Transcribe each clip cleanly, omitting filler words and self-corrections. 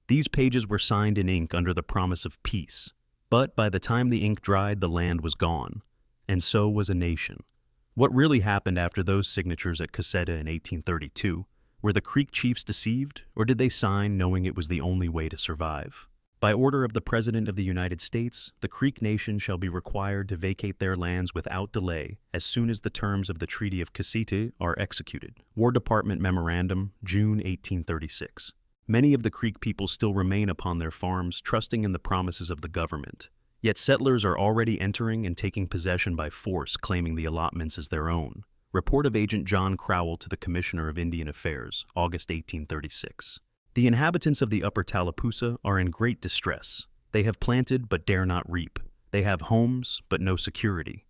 These pages were signed in ink under the promise of peace, but by the time the ink dried, the land was gone, and so was a nation. What really happened after those signatures at Cusseta in 1832? Were the Creek chiefs deceived, or did they sign knowing it was the only way to survive? By order of the President of the United States, the Creek nation shall be required to vacate their lands without delay as soon as the terms of the Treaty of Cusseta are executed. War Department Memorandum, June 1836. Many of the Creek people still remain upon their farms, trusting in the promises of the government. Yet settlers are already entering and taking possession by force, claiming the allotments as their own. Report of Agent John Crowell to the Commissioner of Indian Affairs, August 1836. The inhabitants of the Upper Tallapoosa are in great distress. They have planted but dare not reap. They have homes but no security.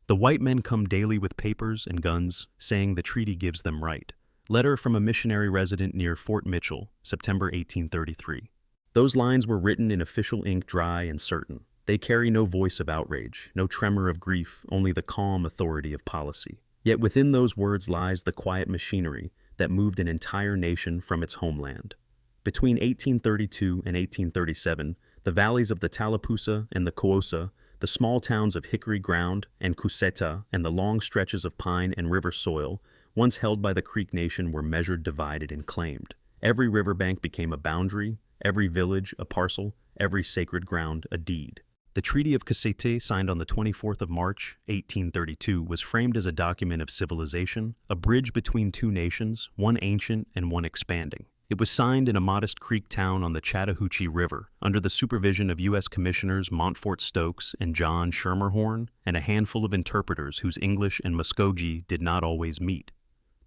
The white men come daily with papers and guns, saying the treaty gives them right. Letter from a missionary resident near Fort Mitchell, September 1833. Those lines were written in official ink, dry and certain. They carry no voice of outrage, no tremor of grief, only the calm authority of policy. Yet within those words lies the quiet machinery that moved an entire nation from its homeland. Between 1832 and 1837, the valleys of the Tallapoosa and the Cusseta, the small towns of Hickory Ground and Cusseta, and the long stretches of pine and river soil, once held by the Creek nation, were measured, divided, and claimed. Every riverbank became a boundary, every village a parcel, every sacred ground a deed. The Treaty of Cusseta, signed on the 24th of March, 1832, was framed as a document of civilization, a bridge between two nations, one ancient and one expanding. It was signed in a modest creek town on the Chattahoochee River, under the supervision of U.S. Commissioners Montfort Stokes and John Schermerhorn, and a handful of interpreters whose English and Muskogee did not always meet.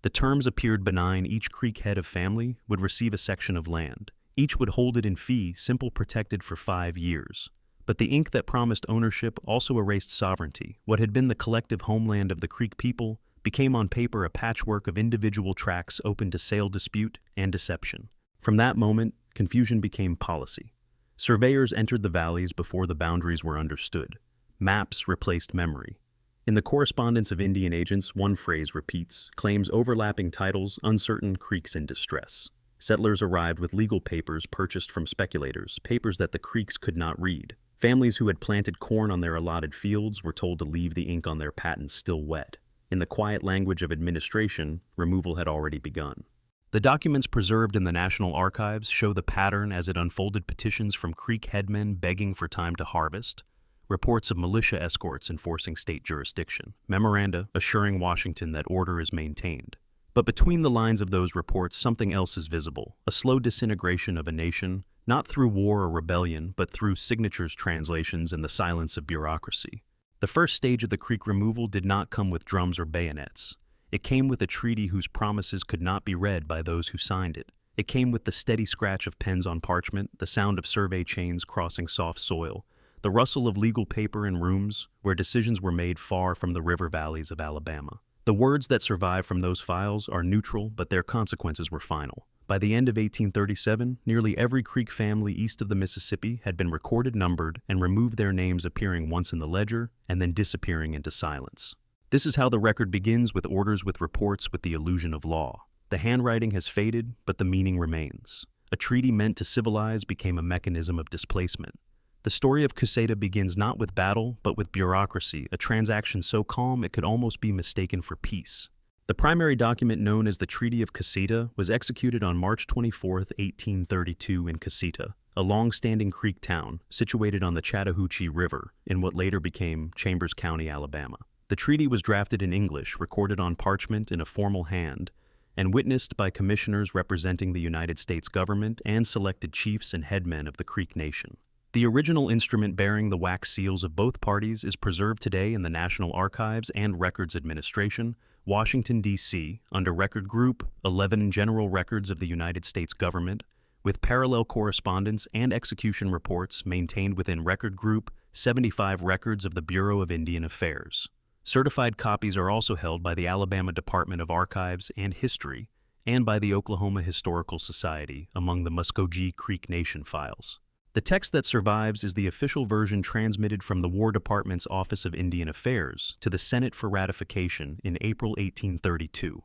The terms appeared benign. Each Creek head of family would receive a section of land. Each would hold it in fee simple, protected for 5 years. But the ink that promised ownership also erased sovereignty. What had been the collective homeland of the Creek people became on paper a patchwork of individual tracts open to sale dispute and deception. From that moment, confusion became policy. Surveyors entered the valleys before the boundaries were understood. Maps replaced memory. In the correspondence of Indian agents, one phrase repeats, claims overlapping titles, uncertain creeks in distress. Settlers arrived with legal papers purchased from speculators, papers that the Creeks could not read. Families who had planted corn on their allotted fields were told to leave the ink on their patents still wet. In the quiet language of administration, removal had already begun. The documents preserved in the National Archives show the pattern as it unfolded: petitions from Creek headmen begging for time to harvest, reports of militia escorts enforcing state jurisdiction, memoranda assuring Washington that order is maintained. But between the lines of those reports, something else is visible: a slow disintegration of a nation, not through war or rebellion, but through signatures, translations, and the silence of bureaucracy. The first stage of the Creek removal did not come with drums or bayonets. It came with a treaty whose promises could not be read by those who signed it. It came with the steady scratch of pens on parchment, the sound of survey chains crossing soft soil, the rustle of legal paper in rooms where decisions were made far from the river valleys of Alabama. The words that survive from those files are neutral, but their consequences were final. By the end of 1837, nearly every Creek family east of the Mississippi had been recorded, numbered, and removed, their names appearing once in the ledger and then disappearing into silence. This is how the record begins, with orders, with reports, with the illusion of law. The handwriting has faded, but the meaning remains. A treaty meant to civilize became a mechanism of displacement. The story of Cusseta begins not with battle, but with bureaucracy, a transaction so calm it could almost be mistaken for peace. The primary document, known as the Treaty of Cusseta, was executed on March 24, 1832 in Cusseta, a long-standing Creek town situated on the Chattahoochee River in what later became Chambers County, Alabama. The treaty was drafted in English, recorded on parchment in a formal hand, and witnessed by commissioners representing the United States government and selected chiefs and headmen of the Creek nation. The original instrument bearing the wax seals of both parties is preserved today in the National Archives and Records Administration, Washington, D.C., under Record Group 11, General Records of the United States Government, with parallel correspondence and execution reports maintained within Record Group 75, Records of the Bureau of Indian Affairs. Certified copies are also held by the Alabama Department of Archives and History and by the Oklahoma Historical Society among the Muskogee Creek Nation files. The text that survives is the official version transmitted from the War Department's Office of Indian Affairs to the Senate for ratification in April 1832.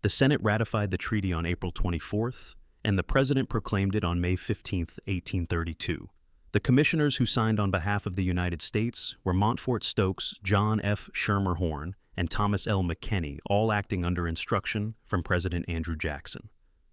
The Senate ratified the treaty on April 24th, and the President proclaimed it on May 15, 1832. The commissioners who signed on behalf of the United States were Montfort Stokes, John F. Schermerhorn, and Thomas L. McKenney, all acting under instruction from President Andrew Jackson.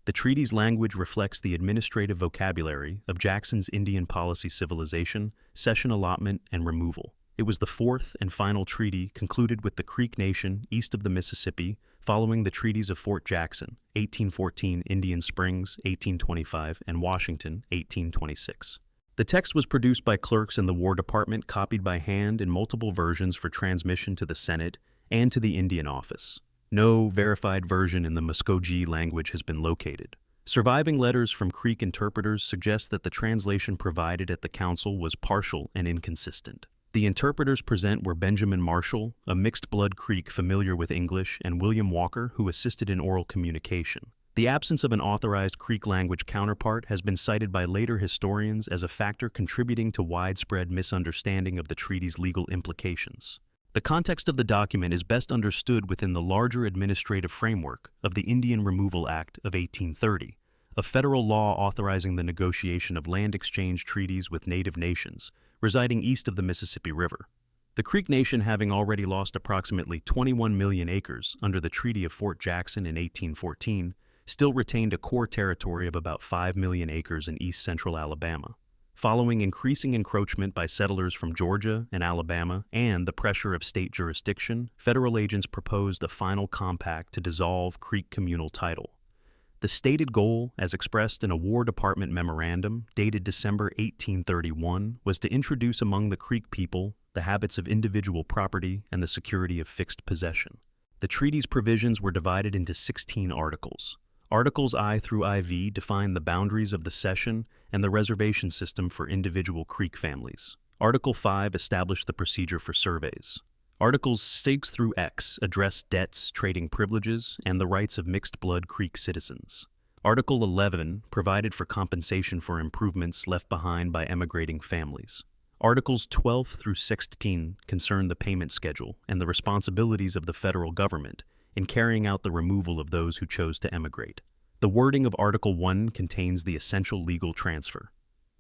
The treaty's language reflects the administrative vocabulary of Jackson's Indian policy civilization, cession allotment, and removal. It was the fourth and final treaty concluded with the Creek Nation east of the Mississippi following the treaties of Fort Jackson, 1814, Indian Springs, 1825, and Washington, 1826. The text was produced by clerks in the War Department, copied by hand in multiple versions for transmission to the Senate and to the Indian Office. No verified version in the Muskogee language has been located. Surviving letters from Creek interpreters suggest that the translation provided at the council was partial and inconsistent. The interpreters present were Benjamin Marshall, a mixed-blood Creek familiar with English, and William Walker, who assisted in oral communication. The absence of an authorized Creek language counterpart has been cited by later historians as a factor contributing to widespread misunderstanding of the treaty's legal implications. The context of the document is best understood within the larger administrative framework of the Indian Removal Act of 1830, a federal law authorizing the negotiation of land exchange treaties with native nations residing east of the Mississippi River. The Creek Nation, having already lost approximately 21 million acres under the Treaty of Fort Jackson in 1814, still retained a core territory of about 5 million acres in east-central Alabama. Following increasing encroachment by settlers from Georgia and Alabama and the pressure of state jurisdiction, federal agents proposed a final compact to dissolve Creek communal title. The stated goal, as expressed in a War Department memorandum dated December 1831, was to introduce among the Creek people the habits of individual property and the security of fixed possession. The treaty's provisions were divided into 16 articles. Articles I through IV define the boundaries of the cession and the reservation system for individual Creek families. Article 5 established the procedure for surveys. Articles 6 through X address debts, trading privileges, and the rights of mixed-blood Creek citizens. Article 11 provided for compensation for improvements left behind by emigrating families. Articles 12 through 16 concern the payment schedule and the responsibilities of the federal government in carrying out the removal of those who chose to emigrate. The wording of Article 1 contains the essential legal transfer.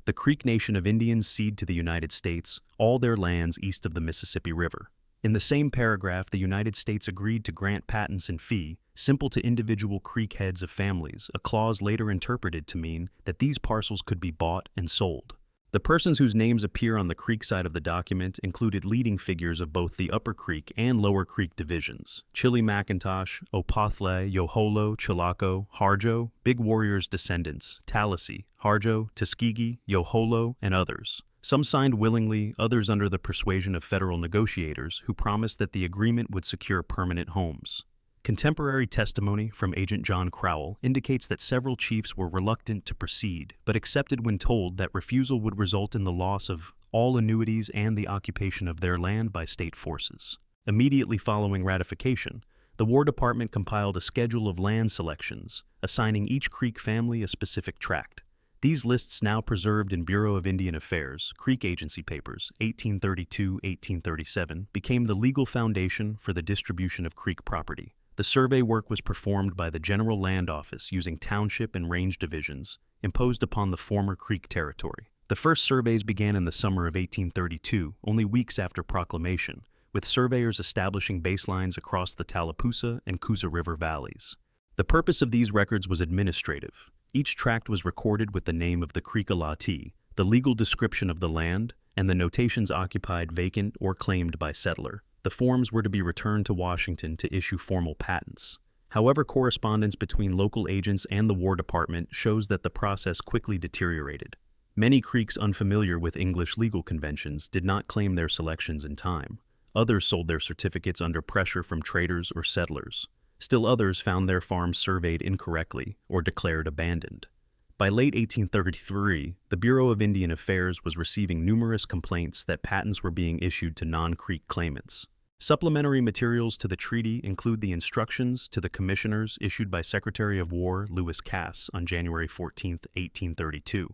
The Creek Nation of Indians cede to the United States all their lands east of the Mississippi River. In the same paragraph, the United States agreed to grant patents and fee simple to individual Creek heads of families, a clause later interpreted to mean that these parcels could be bought and sold. The persons whose names appear on the Creek side of the document included leading figures of both the Upper Creek and Lower Creek divisions: Chili McIntosh, Opathle, Yoholo, Chilocco, Harjo, Big Warrior's descendants, Tallahassee, Harjo, Tuskegee, Yoholo, and others. Some signed willingly, others under the persuasion of federal negotiators who promised that the agreement would secure permanent homes. Contemporary testimony from Agent John Crowell indicates that several chiefs were reluctant to proceed, but accepted when told that refusal would result in the loss of all annuities and the occupation of their land by state forces. Immediately following ratification, the War Department compiled a schedule of land selections, assigning each Creek family a specific tract. These lists, now preserved in Bureau of Indian Affairs, Creek Agency Papers, 1832-1837, became the legal foundation for the distribution of Creek property. The survey work was performed by the General Land Office using township and range divisions imposed upon the former Creek territory. The first surveys began in the summer of 1832, only weeks after proclamation, with surveyors establishing baselines across the Tallapoosa and Coosa River valleys. The purpose of these records was administrative. Each tract was recorded with the name of the Creek allottee, the legal description of the land, and the notations occupied, vacant, or claimed by settler. The forms were to be returned to Washington to issue formal patents. However, correspondence between local agents and the War Department shows that the process quickly deteriorated. Many Creeks unfamiliar with English legal conventions did not claim their selections in time. Others sold their certificates under pressure from traders or settlers. Still others found their farms surveyed incorrectly or declared abandoned. By late 1833, the Bureau of Indian Affairs was receiving numerous complaints that patents were being issued to non-Creek claimants. Supplementary materials to the treaty include the instructions to the commissioners issued by Secretary of War Lewis Cass on January 14, 1832,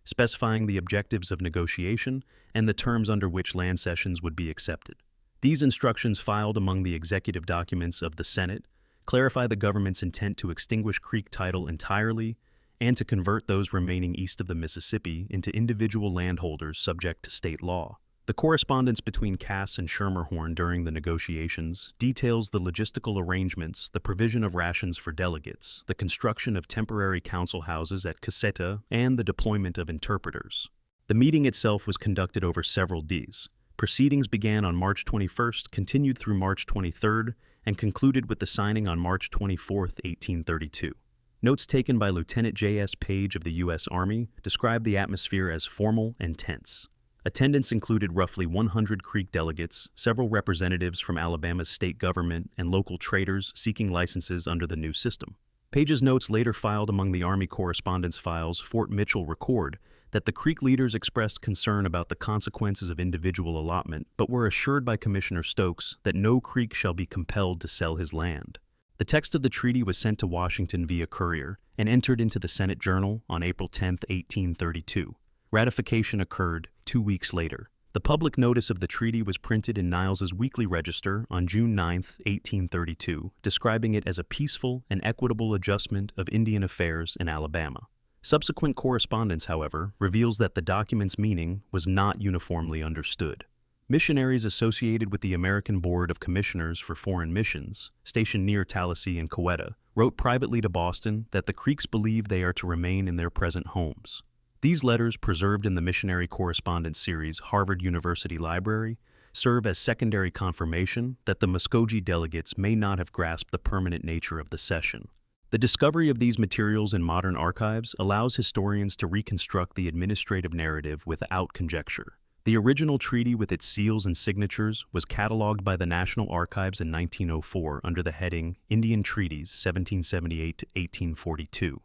specifying the objectives of negotiation and the terms under which land cessions would be accepted. These instructions, filed among the executive documents of the Senate, clarify the government's intent to extinguish Creek title entirely and to convert those remaining east of the Mississippi into individual landholders subject to state law. The correspondence between Cass and Schermerhorn during the negotiations details the logistical arrangements, the provision of rations for delegates, the construction of temporary council houses at Cusseta, and the deployment of interpreters. The meeting itself was conducted over several days. Proceedings began on March 21st, continued through March 23rd, and concluded with the signing on March 24, 1832. Notes taken by Lieutenant J.S. Page of the U.S. Army describe the atmosphere as formal and tense. Attendance included roughly 100 Creek delegates, several representatives from Alabama's state government, and local traders seeking licenses under the new system. Page's notes, later filed among the Army correspondence files Fort Mitchell, record that the Creek leaders expressed concern about the consequences of individual allotment, but were assured by Commissioner Stokes that no Creek shall be compelled to sell his land. The text of the treaty was sent to Washington via courier and entered into the Senate Journal on April 10, 1832. Ratification occurred 2 weeks later. The public notice of the treaty was printed in Niles's Weekly Register on June 9, 1832, describing it as a peaceful and equitable adjustment of Indian affairs in Alabama. Subsequent correspondence, however, reveals that the document's meaning was not uniformly understood. Missionaries associated with the American Board of Commissioners for Foreign Missions, stationed near Tallahassee and Cusseta, wrote privately to Boston that the Creeks believe they are to remain in their present homes. These letters, preserved in the missionary correspondence series Harvard University Library, serve as secondary confirmation that the Muskogee delegates may not have grasped the permanent nature of the cession. The discovery of these materials in modern archives allows historians to reconstruct the administrative narrative without conjecture. The original treaty with its seals and signatures was catalogued by the National Archives in 1904 under the heading Indian Treaties 1778 to 1842.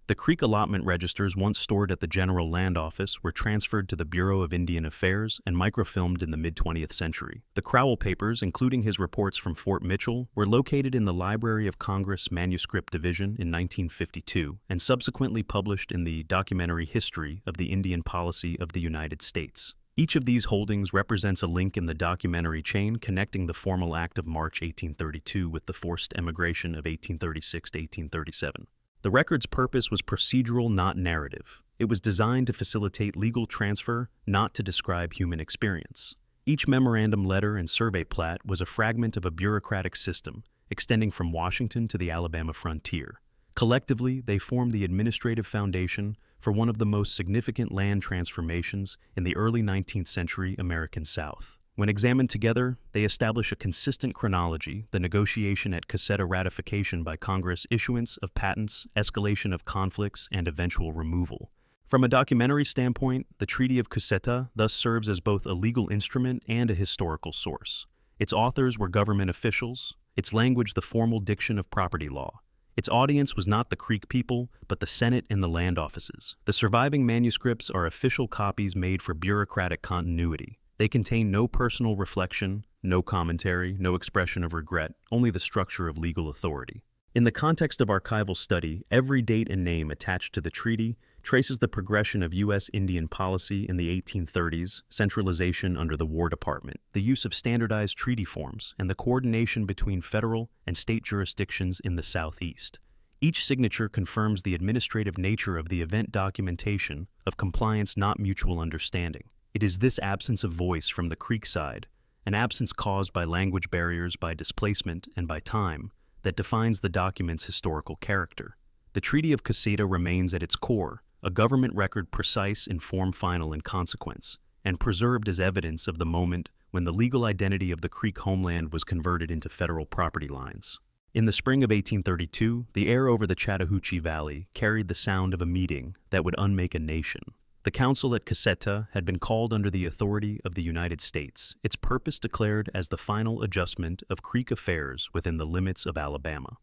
The Creek allotment registers, once stored at the General Land Office, were transferred to the Bureau of Indian Affairs and microfilmed in the mid-20th century. The Crowell Papers, including his reports from Fort Mitchell, were located in the Library of Congress Manuscript Division in 1952 and subsequently published in the Documentary History of the Indian Policy of the United States. Each of these holdings represents a link in the documentary chain connecting the formal Act of March 1832 with the forced emigration of 1836 to 1837. The record's purpose was procedural, not narrative. It was designed to facilitate legal transfer, not to describe human experience. Each memorandum letter and survey plat was a fragment of a bureaucratic system, extending from Washington to the Alabama frontier. Collectively, they form the administrative foundation for one of the most significant land transformations in the early 19th century American South. When examined together, they establish a consistent chronology: the negotiation at Cusseta, ratification by Congress, issuance of patents, escalation of conflicts, and eventual removal. From a documentary standpoint, the Treaty of Cusseta thus serves as both a legal instrument and a historical source. Its authors were government officials, its language the formal diction of property law. Its audience was not the Creek people, but the Senate and the land offices. The surviving manuscripts are official copies made for bureaucratic continuity. They contain no personal reflection, no commentary, no expression of regret, only the structure of legal authority. In the context of archival study, every date and name attached to the treaty traces the progression of U.S. Indian policy in the 1830s, centralization under the War Department, the use of standardized treaty forms, and the coordination between federal and state jurisdictions in the Southeast. Each signature confirms the administrative nature of the event documentation of compliance, not mutual understanding. It is this absence of voice from the Creek side, an absence caused by language barriers, by displacement, and by time, that defines the document's historical character. The Treaty of Cusseta remains at its core, a government record precise in form, final in consequence, and preserved as evidence of the moment when the legal identity of the Creek homeland was converted into federal property lines. In the spring of 1832, the air over the Chattahoochee Valley carried the sound of a meeting that would unmake a nation. The council at Cusseta had been called under the authority of the United States, its purpose declared as the final adjustment of Creek affairs within the limits of Alabama.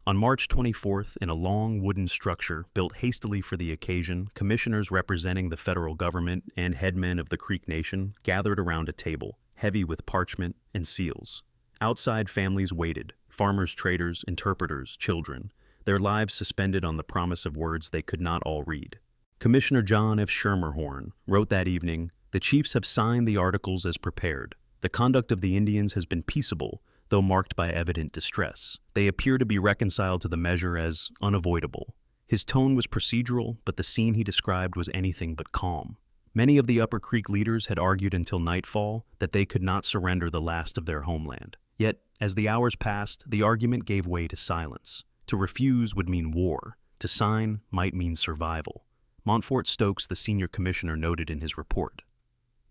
On March 24th, in a long wooden structure built hastily for the occasion, commissioners representing the federal government and headmen of the Creek Nation gathered around a table, heavy with parchment and seals. Outside, families waited: farmers, traders, interpreters, children, their lives suspended on the promise of words they could not all read. Commissioner John F. Schermerhorn wrote that evening, "The chiefs have signed the articles as prepared. The conduct of the Indians has been peaceable, though marked by evident distress. They appear to be reconciled to the measure as unavoidable. His tone was procedural, but the scene he described was anything but calm. Many of the Upper Creek leaders had argued until nightfall that they could not surrender the last of their homeland. Yet, as the hours passed, the argument gave way to silence. To refuse would mean war. To sign might mean survival. Montfort Stokes, the senior commissioner, noted in his report.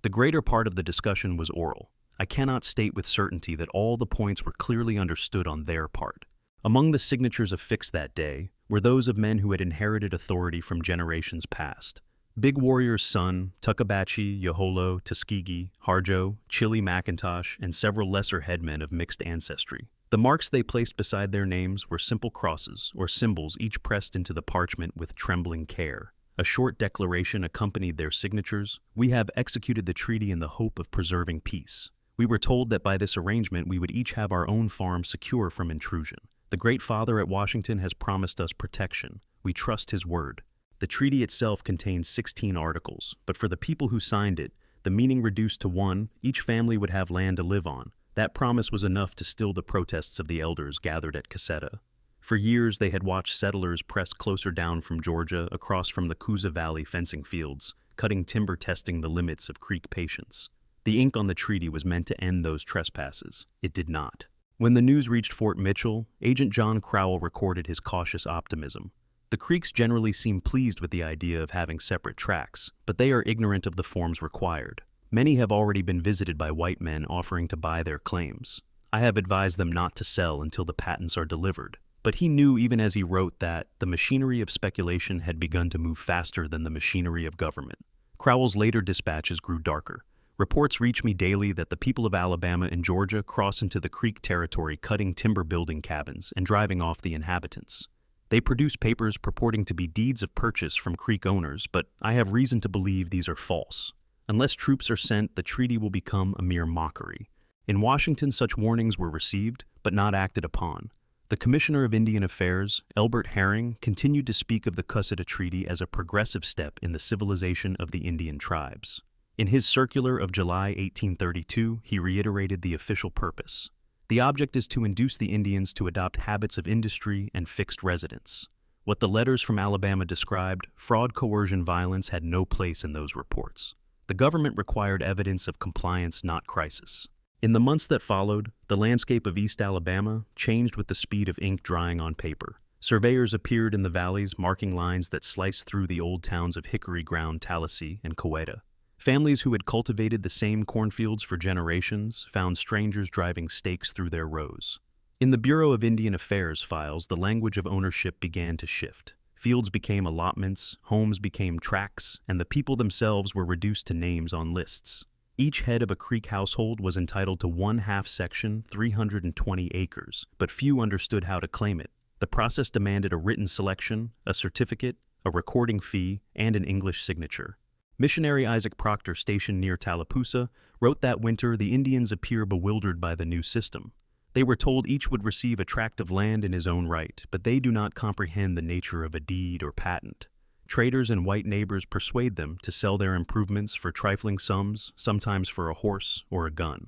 The greater part of the discussion was oral. I cannot state with certainty that all the points were clearly understood on their part. Among the signatures affixed that day were those of men who had inherited authority from generations past. Big Warrior's son, Tuckabatchee, Yoholo, Tuskegee, Harjo, Chili McIntosh, and several lesser headmen of mixed ancestry. The marks they placed beside their names were simple crosses or symbols, each pressed into the parchment with trembling care. A short declaration accompanied their signatures. We have executed the treaty in the hope of preserving peace. We were told that by this arrangement we would each have our own farm secure from intrusion. The Great Father at Washington has promised us protection. We trust his word. The treaty itself contains 16 articles, but for the people who signed it, the meaning reduced to one: each family would have land to live on. That promise was enough to still the protests of the elders gathered at Cusseta. For years they had watched settlers press closer down from Georgia, across from the Coosa Valley fencing fields, cutting timber, testing the limits of Creek patience. The ink on the treaty was meant to end those trespasses. It did not. When the news reached Fort Mitchell, Agent John Crowell recorded his cautious optimism. The Creeks generally seem pleased with the idea of having separate tracts, but they are ignorant of the forms required. Many have already been visited by white men offering to buy their claims. I have advised them not to sell until the patents are delivered. But he knew even as he wrote that the machinery of speculation had begun to move faster than the machinery of government. Crowell's later dispatches grew darker. Reports reach me daily that the people of Alabama and Georgia cross into the Creek territory, cutting timber, building cabins, and driving off the inhabitants. They produce papers purporting to be deeds of purchase from Creek owners, but I have reason to believe these are false. Unless troops are sent, the treaty will become a mere mockery. In Washington, such warnings were received, but not acted upon. The Commissioner of Indian Affairs, Elbert Herring, continued to speak of the Cusseta Treaty as a progressive step in the civilization of the Indian tribes. In his circular of July 1832, he reiterated the official purpose. The object is to induce the Indians to adopt habits of industry and fixed residence. What the letters from Alabama described, fraud, coercion, violence, had no place in those reports. The government required evidence of compliance, not crisis. In the months that followed, the landscape of East Alabama changed with the speed of ink drying on paper. Surveyors appeared in the valleys, marking lines that sliced through the old towns of Hickory Ground, Tallahassee, and Cusseta. Families who had cultivated the same cornfields for generations found strangers driving stakes through their rows. In the Bureau of Indian Affairs files, the language of ownership began to shift. Fields became allotments, homes became tracts, and the people themselves were reduced to names on lists. Each head of a Creek household was entitled to one half section, 320 acres, but few understood how to claim it. The process demanded a written selection, a certificate, a recording fee, and an English signature. Missionary Isaac Proctor, stationed near Tallapoosa, wrote that winter, the Indians appear bewildered by the new system. They were told each would receive a tract of land in his own right, but they do not comprehend the nature of a deed or patent. Traders and white neighbors persuade them to sell their improvements for trifling sums, sometimes for a horse or a gun.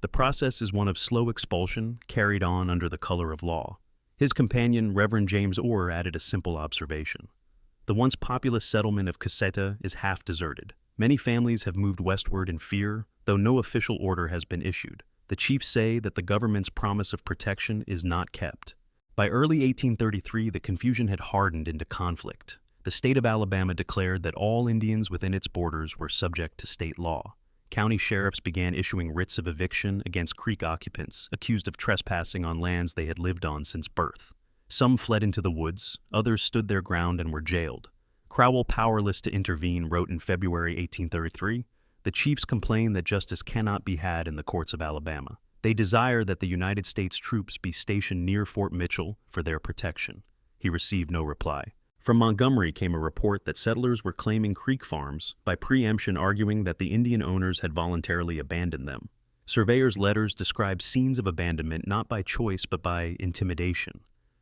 The process is one of slow expulsion, carried on under the color of law. His companion, Reverend James Orr, added a simple observation. The once populous settlement of Cusseta is half deserted. Many families have moved westward in fear, though no official order has been issued. The chiefs say that the government's promise of protection is not kept. By early 1833, the confusion had hardened into conflict. The state of Alabama declared that all Indians within its borders were subject to state law. County sheriffs began issuing writs of eviction against Creek occupants accused of trespassing on lands they had lived on since birth. Some fled into the woods, others stood their ground and were jailed. Crowell, powerless to intervene, wrote in February 1833, "The chiefs complain that justice cannot be had in the courts of Alabama. They desire that the United States troops be stationed near Fort Mitchell for their protection." He received no reply. From Montgomery came a report that settlers were claiming Creek farms, by preemption arguing that the Indian owners had voluntarily abandoned them. Surveyors' letters describe scenes of abandonment not by choice but by intimidation.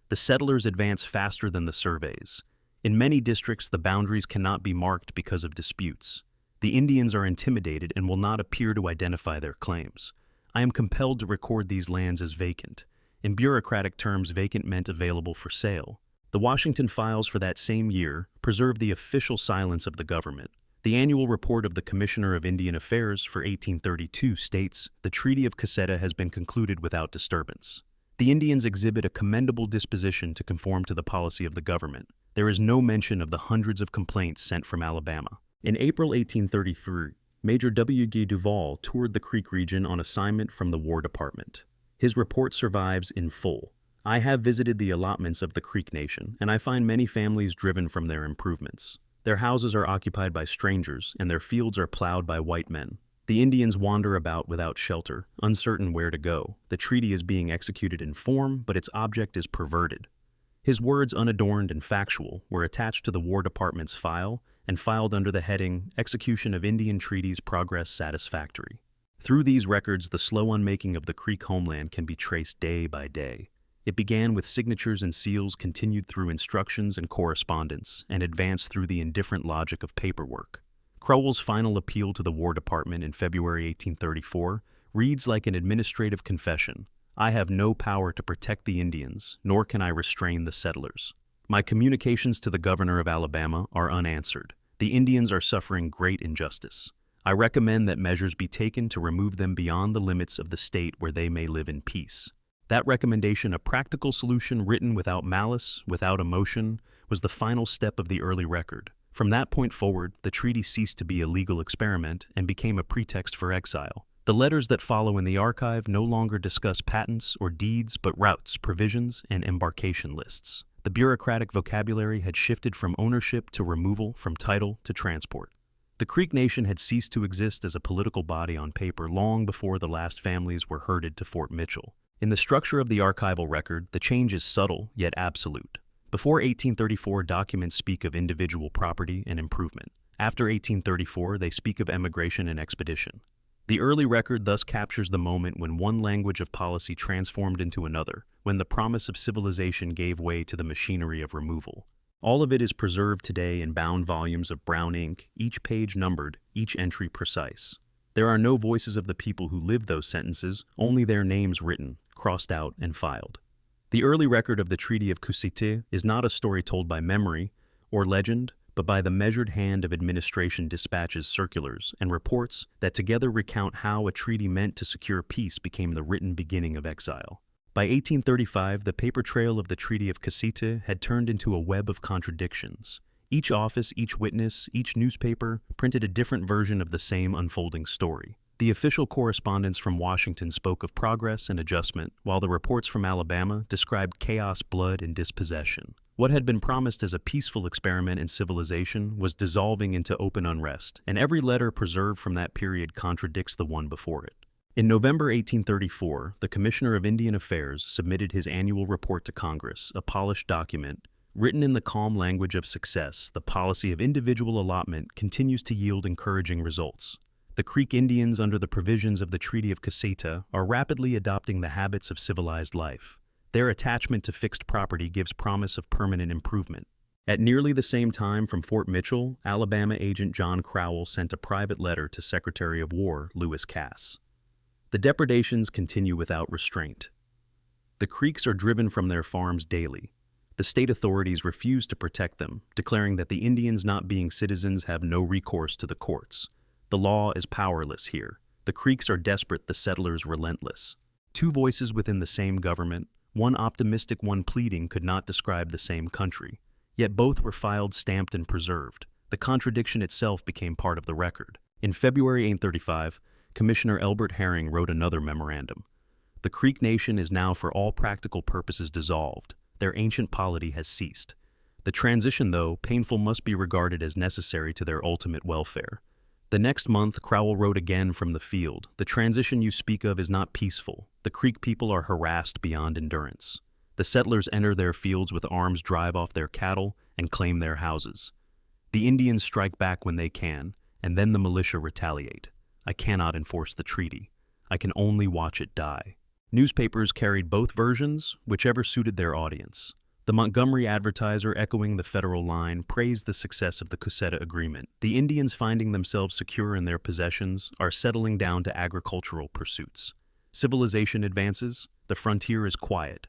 The settlers advance faster than the surveys. In many districts, the boundaries cannot be marked because of disputes. The Indians are intimidated and will not appear to identify their claims. I am compelled to record these lands as vacant. In bureaucratic terms, vacant meant available for sale. The Washington files for that same year preserve the official silence of the government. The annual report of the Commissioner of Indian Affairs for 1832 states, "The Treaty of Cusseta has been concluded without disturbance." The Indians exhibit a commendable disposition to conform to the policy of the government. There is no mention of the hundreds of complaints sent from Alabama. In April 1833, Major W. G. Duval toured the Creek region on assignment from the War Department. His report survives in full. "I have visited the allotments of the Creek Nation, and I find many families driven from their improvements. Their houses are occupied by strangers, and their fields are plowed by white men. The Indians wander about without shelter, uncertain where to go. The treaty is being executed in form, but its object is perverted." His words, unadorned and factual, were attached to the War Department's file and filed under the heading, "Execution of Indian Treaties Progress Satisfactory." Through these records, the slow unmaking of the Creek homeland can be traced day by day. It began with signatures and seals, continued through instructions and correspondence, and advanced through the indifferent logic of paperwork. Crowell's final appeal to the War Department in February 1834 reads like an administrative confession. "I have no power to protect the Indians, nor can I restrain the settlers. My communications to the governor of Alabama are unanswered. The Indians are suffering great injustice. I recommend that measures be taken to remove them beyond the limits of the state where they may live in peace." That recommendation, a practical solution written without malice, without emotion, was the final step of the early record. From that point forward, the treaty ceased to be a legal experiment and became a pretext for exile. The letters that follow in the archive no longer discuss patents or deeds, but routes, provisions, and embarkation lists. The bureaucratic vocabulary had shifted from ownership to removal, from title to transport. The Creek Nation had ceased to exist as a political body on paper long before the last families were herded to Fort Mitchell. In the structure of the archival record, the change is subtle yet absolute. Before 1834, documents speak of individual property and improvement. After 1834, they speak of emigration and expedition. The early record thus captures the moment when one language of policy transformed into another, when the promise of civilization gave way to the machinery of removal. All of it is preserved today in bound volumes of brown ink, each page numbered, each entry precise. There are no voices of the people who lived those sentences, only their names written, crossed out, and filed. The early record of the Treaty of Cusseta is not a story told by memory or legend, but by the measured hand of administration dispatches, circulars, and reports that together recount how a treaty meant to secure peace became the written beginning of exile. By 1835, the paper trail of the Treaty of Cusseta had turned into a web of contradictions. Each office, each witness, each newspaper printed a different version of the same unfolding story. The official correspondence from Washington spoke of progress and adjustment, while the reports from Alabama described chaos, blood, and dispossession. What had been promised as a peaceful experiment in civilization was dissolving into open unrest, and every letter preserved from that period contradicts the one before it. In November 1834, the Commissioner of Indian Affairs submitted his annual report to Congress, a polished document. Written in the calm language of success, the policy of individual allotment continues to yield encouraging results. The Creek Indians, under the provisions of the Treaty of Cusseta, are rapidly adopting the habits of civilized life. Their attachment to fixed property gives promise of permanent improvement. At nearly the same time, from Fort Mitchell, Alabama agent John Crowell sent a private letter to Secretary of War Lewis Cass. The depredations continue without restraint. The Creeks are driven from their farms daily. The state authorities refuse to protect them, declaring that the Indians, not being citizens, have no recourse to the courts. The law is powerless here. The Creeks are desperate, the settlers relentless. Two voices within the same government, one optimistic, one pleading, could not describe the same country. Yet both were filed, stamped, and preserved. The contradiction itself became part of the record. In February 1835, Commissioner Elbert Herring wrote another memorandum. "The Creek Nation is now for all practical purposes dissolved. Their ancient polity has ceased. The transition, though painful, must be regarded as necessary to their ultimate welfare." The next month, Crowell wrote again from the field, "The transition you speak of is not peaceful. The Creek people are harassed beyond endurance. The settlers enter their fields with arms, drive off their cattle, and claim their houses. The Indians strike back when they can, and then the militia retaliate. I cannot enforce the treaty. I can only watch it die." Newspapers carried both versions, whichever suited their audience. The Montgomery Advertiser, echoing the federal line, praised the success of the Cusseta Agreement. The Indians, finding themselves secure in their possessions, are settling down to agricultural pursuits. Civilization advances, the frontier is quiet.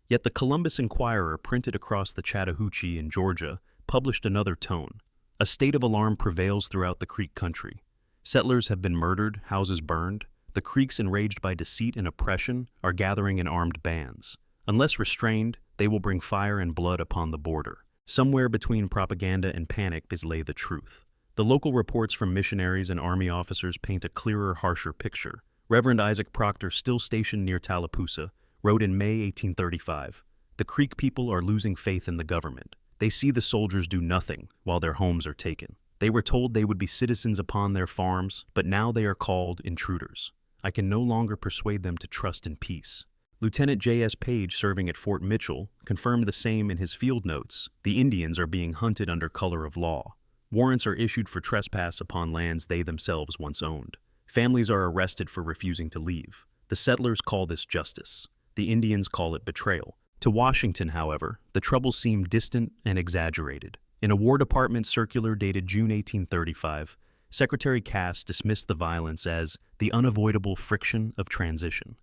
Yet the Columbus Inquirer, printed across the Chattahoochee in Georgia, published another tone. A state of alarm prevails throughout the Creek country. Settlers have been murdered, houses burned. The Creeks, enraged by deceit and oppression, are gathering in armed bands. Unless restrained, they will bring fire and blood upon the border. Somewhere between propaganda and panic lay the truth. The local reports from missionaries and army officers paint a clearer, harsher picture. Reverend Isaac Proctor, still stationed near Tallapoosa, wrote in May 1835, "The Creek people are losing faith in the government. They see the soldiers do nothing while their homes are taken. They were told they would be citizens upon their farms, but now they are called intruders. I can no longer persuade them to trust in peace." Lieutenant J.S. Page, serving at Fort Mitchell, confirmed the same in his field notes. The Indians are being hunted under color of law. Warrants are issued for trespass upon lands they themselves once owned. Families are arrested for refusing to leave. The settlers call this justice. The Indians call it betrayal. To Washington, however, the troubles seem distant and exaggerated. In a War Department circular dated June 1835, Secretary Cass dismissed the violence as the unavoidable friction of transition.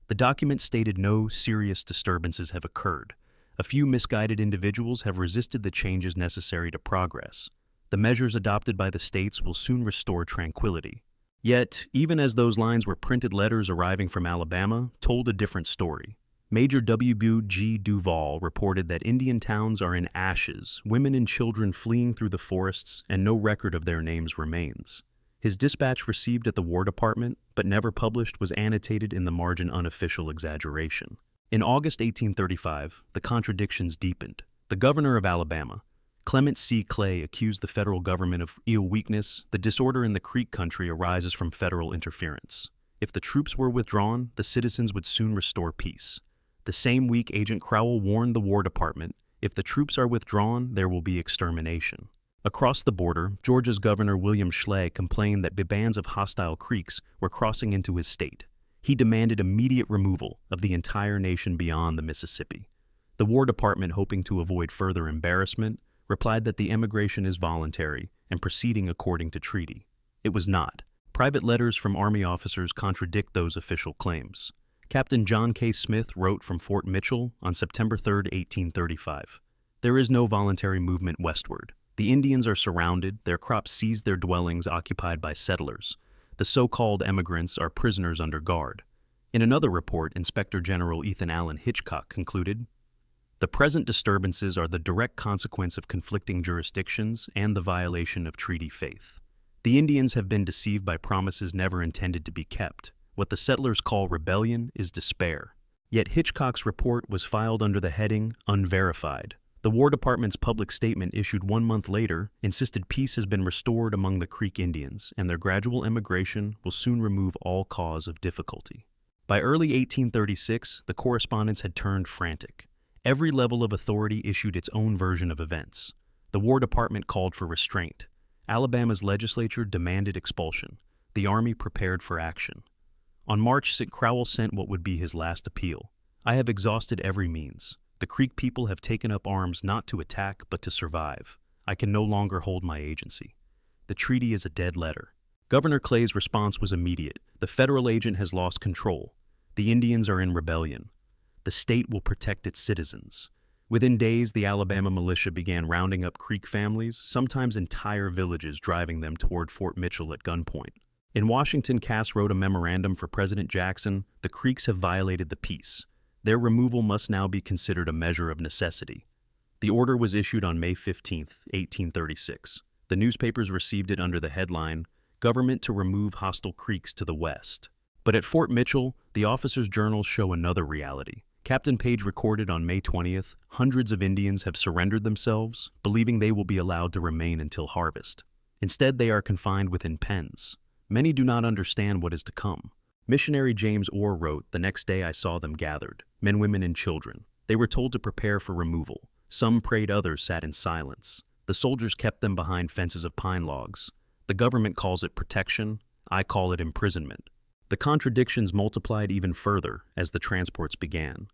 The document stated no serious disturbances have occurred. A few misguided individuals have resisted the changes necessary to progress. The measures adopted by the states will soon restore tranquility. Yet, even as those lines were printed, letters arriving from Alabama told a different story. Major W.G. Duval reported that Indian towns are in ashes, women and children fleeing through the forests, and no record of their names remains. His dispatch, received at the War Department but never published, was annotated in the margin unofficial exaggeration. In August 1835, the contradictions deepened. The governor of Alabama, Clement C. Clay, accused the federal government of weakness. The disorder in the Creek country arises from federal interference. If the troops were withdrawn, the citizens would soon restore peace. The same week, Agent Crowell warned the War Department, if the troops are withdrawn, there will be extermination. Across the border, Georgia's Governor William Schley complained that bands of hostile Creeks were crossing into his state. He demanded immediate removal of the entire nation beyond the Mississippi. The War Department, hoping to avoid further embarrassment, replied that the emigration is voluntary and proceeding according to treaty. It was not. Private letters from Army officers contradict those official claims. Captain John K. Smith wrote from Fort Mitchell on September 3, 1835, "There is no voluntary movement westward. The Indians are surrounded, their crops seized, their dwellings occupied by settlers. The so-called emigrants are prisoners under guard." In another report, Inspector General Ethan Allen Hitchcock concluded, "The present disturbances are the direct consequence of conflicting jurisdictions and the violation of treaty faith. The Indians have been deceived by promises never intended to be kept. What the settlers call rebellion is despair." Yet Hitchcock's report was filed under the heading "Unverified." The War Department's public statement, issued 1 month later, insisted peace has been restored among the Creek Indians, and their gradual emigration will soon remove all cause of difficulty. By early 1836, the correspondence had turned frantic. Every level of authority issued its own version of events. The War Department called for restraint. Alabama's legislature demanded expulsion. The Army prepared for action. On March 6, Crowell sent what would be his last appeal. "I have exhausted every means. The Creek people have taken up arms not to attack but to survive. I can no longer hold my agency. The treaty is a dead letter." Governor Clay's response was immediate. "The federal agent has lost control. The Indians are in rebellion. The state will protect its citizens." Within days, the Alabama militia began rounding up Creek families, sometimes entire villages, driving them toward Fort Mitchell at gunpoint. In Washington, Cass wrote a memorandum for President Jackson. "The Creeks have violated the peace. Their removal must now be considered a measure of necessity." The order was issued on May 15, 1836. The newspapers received it under the headline, "Government to Remove Hostile Creeks to the West." But at Fort Mitchell, the officers' journals show another reality. Captain Page recorded on May 20th, "Hundreds of Indians have surrendered themselves, believing they will be allowed to remain until harvest. Instead, they are confined within pens. Many do not understand what is to come." Missionary James Orr wrote, "The next day I saw them gathered, men, women, and children. They were told to prepare for removal. Some prayed, others sat in silence. The soldiers kept them behind fences of pine logs. The government calls it protection. I call it imprisonment." The contradictions multiplied even further as the transports began.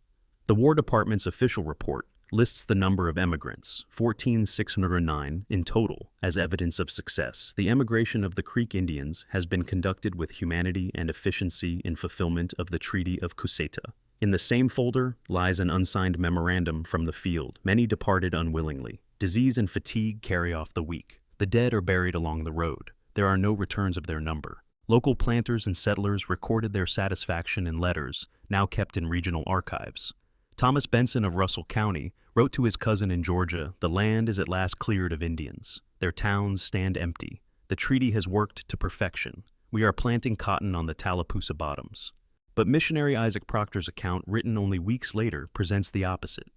The War Department's official report lists the number of emigrants, 14,609 in total, as evidence of success. The emigration of the Creek Indians has been conducted with humanity and efficiency in fulfillment of the Treaty of Cusseta. In the same folder lies an unsigned memorandum from the field. Many departed unwillingly. Disease and fatigue carry off the weak. The dead are buried along the road. There are no returns of their number. Local planters and settlers recorded their satisfaction in letters, now kept in regional archives. Thomas Benson of Russell County wrote to his cousin in Georgia, "The land is at last cleared of Indians. Their towns stand empty. The treaty has worked to perfection. We are planting cotton on the Tallapoosa bottoms." But missionary Isaac Proctor's account, written only weeks later, presents the opposite.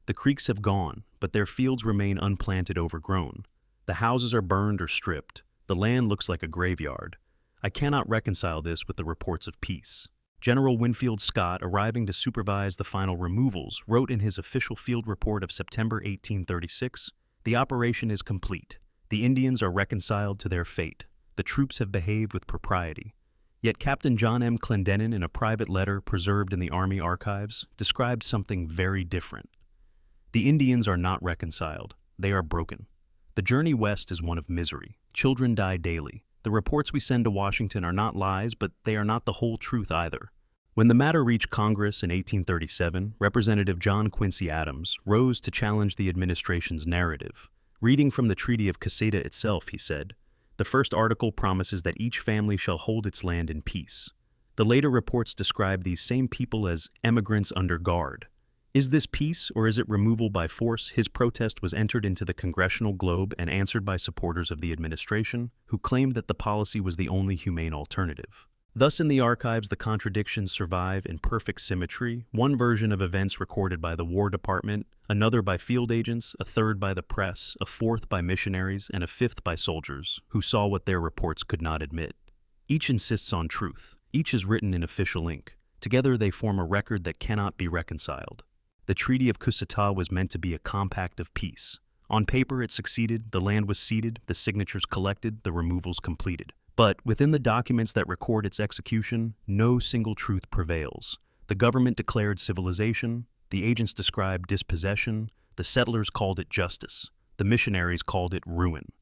The creeks have gone, but their fields remain unplanted, overgrown. The houses are burned or stripped. The land looks like a graveyard. I cannot reconcile this with the reports of peace. General Winfield Scott, arriving to supervise the final removals, wrote in his official field report of September 1836, "The operation is complete. The Indians are reconciled to their fate. The troops have behaved with propriety." Yet Captain John M. Clendenin, in a private letter preserved in the Army archives, described something very different. "The Indians are not reconciled. They are broken. The journey west is one of misery. Children die daily. The reports we send to Washington are not lies, but they are not the whole truth either." When the matter reached Congress in 1837, Representative John Quincy Adams rose to challenge the administration's narrative. Reading from the Treaty of Cusseta itself, he said, "The first article promises that each family shall hold its land in peace. The later reports describe these same people as emigrants under guard. Is this peace, or is it removal by force?" His protest was entered into the Congressional Globe and answered by supporters of the administration, who claimed that the policy was the only humane alternative. Thus, in the archives, the contradictions survive in perfect symmetry, one version of events recorded by the War Department, another by field agents, a third by the press, a fourth by missionaries, and a fifth by soldiers, who saw what their reports could not admit. Each insists on truth. Each is written in official ink. Together they form a record that cannot be reconciled. The Treaty of Cusseta was meant to be a compact of peace. On paper it succeeded, the land was ceded, the signatures collected, the removals completed. But within the documents that record its execution, no single truth prevails. The government declared civilization, the agents described dispossession, the settlers called it justice, the missionaries called it ruin.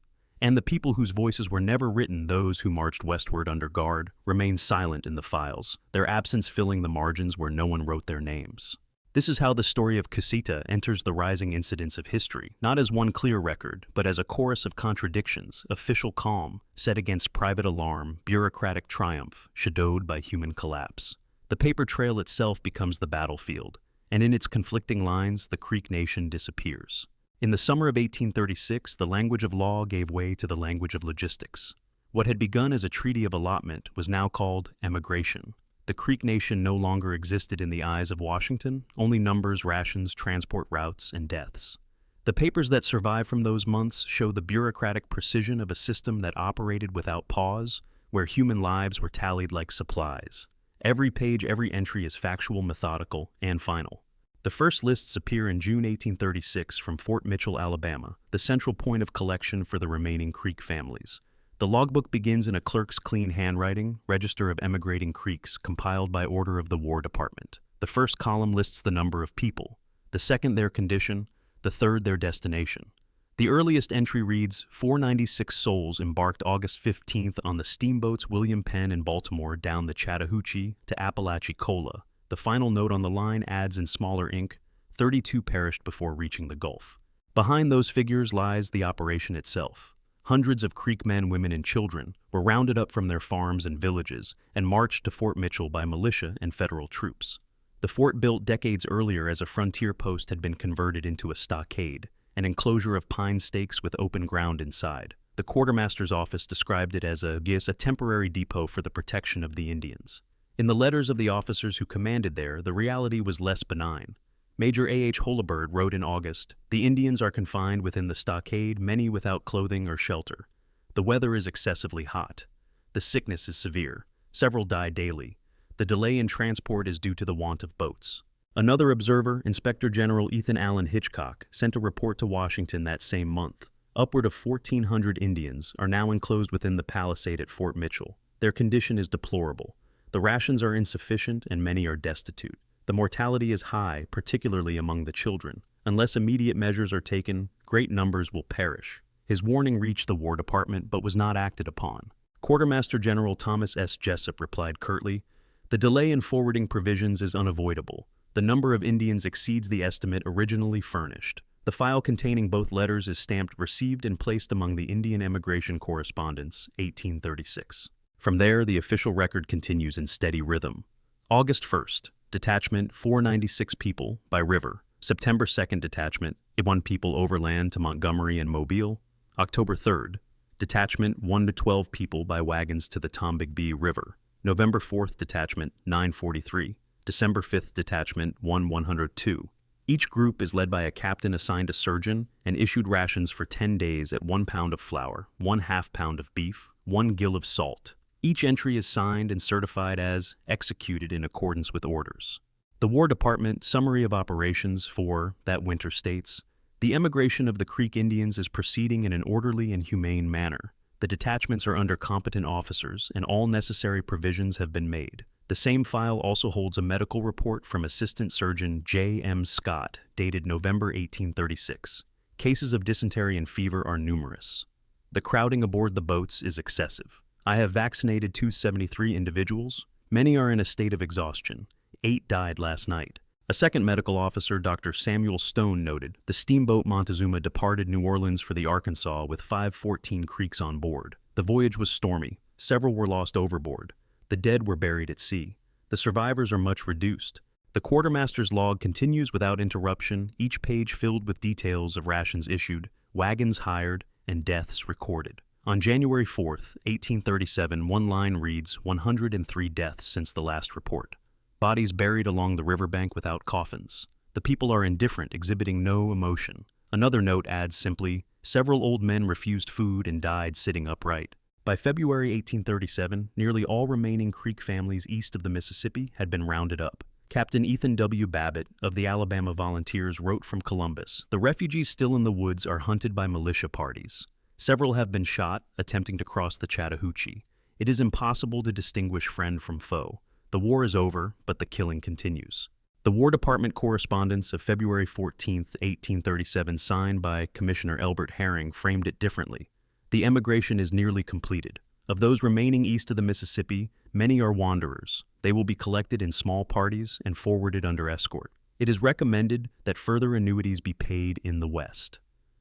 And the people whose voices were never written, those who marched westward under guard, remained silent in the files, their absence filling the margins where no one wrote their names. This is how the story of Cusseta enters the rising incidents of history, not as one clear record, but as a chorus of contradictions, official calm, set against private alarm, bureaucratic triumph, shadowed by human collapse. The paper trail itself becomes the battlefield, and in its conflicting lines, the Creek Nation disappears. In the summer of 1836, the language of law gave way to the language of logistics. What had begun as a treaty of allotment was now called emigration. The Creek Nation no longer existed in the eyes of Washington, only numbers, rations, transport routes, and deaths. The papers that survive from those months show the bureaucratic precision of a system that operated without pause, where human lives were tallied like supplies. Every page, every entry is factual, methodical, and final. The first lists appear in June 1836 from Fort Mitchell, Alabama, the central point of collection for the remaining Creek families. The logbook begins in a clerk's clean handwriting, Register of Emigrating Creeks, compiled by order of the War Department. The first column lists the number of people, the second their condition, the third their destination. The earliest entry reads, 496 souls embarked August 15th on the steamboats William Penn and Baltimore down the Chattahoochee to Apalachicola. The final note on the line adds in smaller ink, 32 perished before reaching the Gulf. Behind those figures lies the operation itself. Hundreds of Creek men, women, and children were rounded up from their farms and villages and marched to Fort Mitchell by militia and federal troops. The fort, built decades earlier as a frontier post, had been converted into a stockade, an enclosure of pine stakes with open ground inside. The quartermaster's office described it as a temporary depot for the protection of the Indians. In the letters of the officers who commanded there, the reality was less benign. Major A.H. Holabird wrote in August, "The Indians are confined within the stockade, many without clothing or shelter. The weather is excessively hot. The sickness is severe. Several die daily. The delay in transport is due to the want of boats." Another observer, Inspector General Ethan Allen Hitchcock, sent a report to Washington that same month. Upward of 1,400 Indians are now enclosed within the palisade at Fort Mitchell. Their condition is deplorable. The rations are insufficient and many are destitute. The mortality is high, particularly among the children. Unless immediate measures are taken, great numbers will perish. His warning reached the War Department but was not acted upon. Quartermaster General Thomas S. Jessup replied curtly, "The delay in forwarding provisions is unavoidable. The number of Indians exceeds the estimate originally furnished. The file containing both letters is stamped "Received and placed among the Indian Emigration Correspondence, 1836." From there, the official record continues in steady rhythm. August 1st, detachment 496 people by river. September 2nd, detachment 1 people overland to Montgomery and Mobile. October 3rd, detachment 1 to 12 people by wagons to the Tombigbee River. November 4th, detachment 943. December 5th, detachment 102. Each group is led by a captain assigned a surgeon and issued rations for 10 days at 1 pound of flour, 1/2 pound of beef, 1 gill of salt. Each entry is signed and certified as executed in accordance with orders. The War Department Summary of Operations for that winter states, the emigration of the Creek Indians is proceeding in an orderly and humane manner. The detachments are under competent officers and all necessary provisions have been made. The same file also holds a medical report from Assistant Surgeon J. M. Scott, dated November 1836. Cases of dysentery and fever are numerous. The crowding aboard the boats is excessive. I have vaccinated 273 individuals. Many are in a state of exhaustion. 8 died last night. A second medical officer, Dr. Samuel Stone, noted, the steamboat Montezuma departed New Orleans for the Arkansas with 514 Creeks on board. The voyage was stormy. Several were lost overboard. The dead were buried at sea. The survivors are much reduced. The quartermaster's log continues without interruption, each page filled with details of rations issued, wagons hired, and deaths recorded. On January 4th, 1837, one line reads, 103 deaths since the last report. Bodies buried along the riverbank without coffins. The people are indifferent, exhibiting no emotion. Another note adds simply, several old men refused food and died sitting upright. By February 1837, nearly all remaining Creek families east of the Mississippi had been rounded up. Captain Ethan W. Babbitt of the Alabama Volunteers wrote from Columbus, the refugees still in the woods are hunted by militia parties. Several have been shot attempting to cross the Chattahoochee. It is impossible to distinguish friend from foe. The war is over, but the killing continues. The War Department correspondence of February 14, 1837, signed by Commissioner Elbert Herring, framed it differently. The emigration is nearly completed. Of those remaining east of the Mississippi, many are wanderers. They will be collected in small parties and forwarded under escort. It is recommended that further annuities be paid in the West.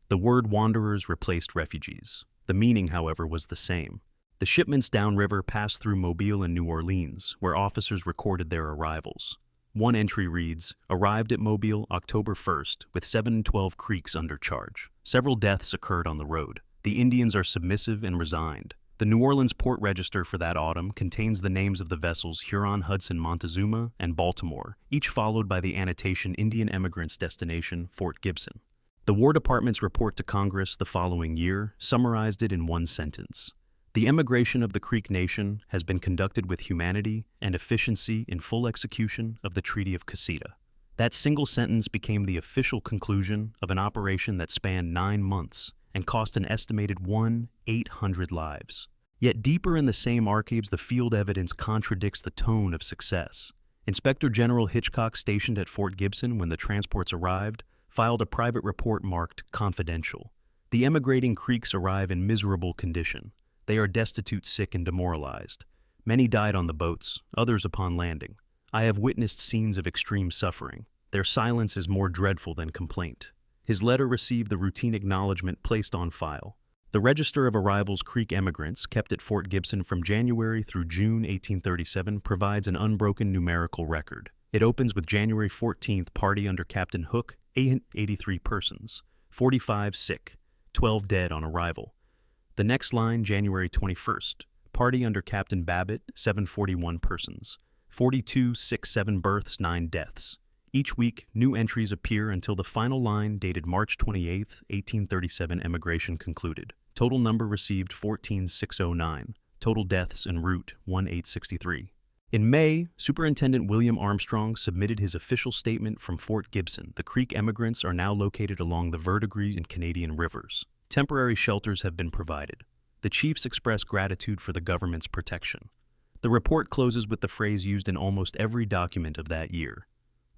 The word wanderers replaced refugees. The meaning, however, was the same. The shipments downriver passed through Mobile and New Orleans, where officers recorded their arrivals. One entry reads, arrived at Mobile October 1st with 712 Creeks under charge. Several deaths occurred on the road. The Indians are submissive and resigned. The New Orleans Port Register for that autumn contains the names of the vessels Huron, Hudson, Montezuma, and Baltimore, each followed by the annotation Indian Emigrants Destination, Fort Gibson. The War Department's report to Congress the following year summarized it in one sentence. The emigration of the Creek Nation has been conducted with humanity and efficiency in full execution of the Treaty of Cusseta. That single sentence became the official conclusion of an operation that spanned 9 months and cost an estimated 1,800 lives. Yet deeper in the same archives, the field evidence contradicts the tone of success. Inspector General Hitchcock, stationed at Fort Gibson when the transports arrived, filed a private report marked confidential. The emigrating Creeks arrive in miserable condition. They are destitute, sick, and demoralized. Many died on the boats, others upon landing. I have witnessed scenes of extreme suffering. Their silence is more dreadful than complaint. His letter received the routine acknowledgement placed on file. The Register of Arrivals Creek Emigrants, kept at Fort Gibson from January through June 1837, provides an unbroken numerical record. It opens with January 14th, party under Captain Hook, 83 persons, 45 sick, 12 dead on arrival. The next line, January 21st, party under Captain Babbitt, 741 persons, 42 sick, 7 births, 9 deaths. Each week, new entries appear until the final line, dated March 28, 1837, emigration concluded. Total number received 14,609. Total deaths en route 1,863. In May, Superintendent William Armstrong submitted his official statement from Fort Gibson. The Creek emigrants are now located along the Verdigris and Canadian rivers. Temporary shelters have been provided. The chiefs express gratitude for the government's protection. The report closes with the phrase used in almost every document of that year.